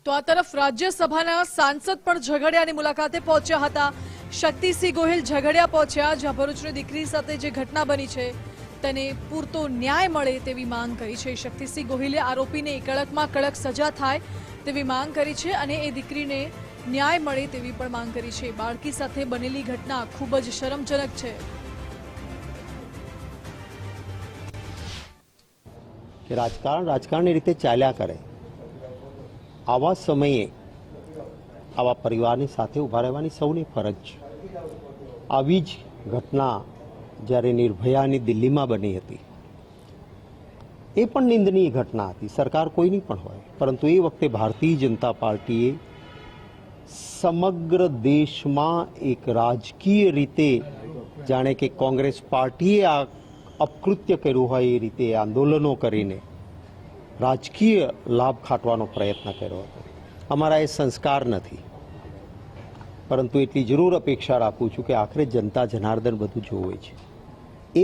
તો આ તરફ રાજ્યસભાના સાંસદ પણ ઝઘડિયાની મુલાકાતે પહોંચ્યા હતા। શક્તિસિંહ ગોહિલ ઝઘડિયા પહોંચ્યા, જ્યાં ભરૂચની દીકરી સાથે જે ઘટના બની છે તેને પૂરતો ન્યાય મળે તેવી માંગ કરી છે। શક્તિસિંહ ગોહિલે આરોપીને કડકમાં કડક સજા થાય તેવી માંગ કરી છે અને એ દીકરીને ન્યાય મળે તેવી પણ માંગ કરી છે। બાળકી સાથે બનેલી ઘટના ખૂબ જ શરમજનક છે। રાજકારણની રીતે ચાલ્યા કરે, આવા સમયે આવા પરિવારની સાથે ઊભા રહેવાની સૌની ફરજ છે। આવી જ ઘટના જ્યારે નિર્ભયાની દિલ્હીમાં બની હતી, એ પણ નિંદનીય ઘટના હતી, સરકાર કોઈની પણ હોય, પરંતુ એ વખતે ભારતીય જનતા પાર્ટીએ સમગ્ર દેશમાં એક રાજકીય રીતે જાણે કે કોંગ્રેસ પાર્ટીએ આ અપકૃત્ય કર્યું હોય એ રીતે આંદોલનો કરીને રાજકીય લાભ ખાટવાનો પ્રયત્ન કર્યો હતો। અમારા એ સંસ્કાર નથી, પરંતુ એટલી જરૂર અપેક્ષા રાખું છું કે આખરે જનતા જનાર્દન બધું જોવે છે।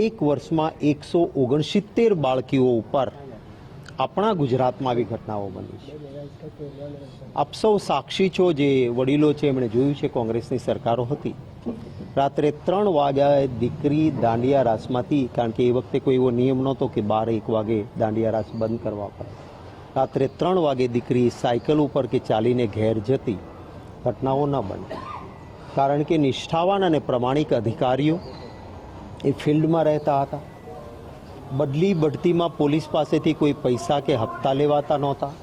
એક વર્ષમાં 169 બાળકીઓ ઉપર આપણા ગુજરાતમાં આવી ઘટનાઓ બની છે। આપ સૌ સાક્ષી છો, જે વડીલો છે એમણે જોયું છે, કોંગ્રેસની સરકારો હતી, રાત્રે 3 વાગ્યાએ દીકરી દાંડિયા રાસમાંથી, કારણ કે એ વખતે કોઈ એવો નિયમ નહોતો કે 12-1 વાગે દાંડિયા રાસ બંધ કરવા પડે, રાત્રે 3 વાગે દીકરી સાયકલ ઉપર કે ચાલીને ઘેર જતી, ઘટનાઓ ન બને, કારણ કે નિષ્ઠાવાન અને પ્રમાણિક અધિકારીઓ એ ફિલ્ડમાં રહેતા હતા। બદલી બઢતીમાં પોલીસ પાસેથી કોઈ પૈસા કે હપ્તા લેવાતા નહોતા।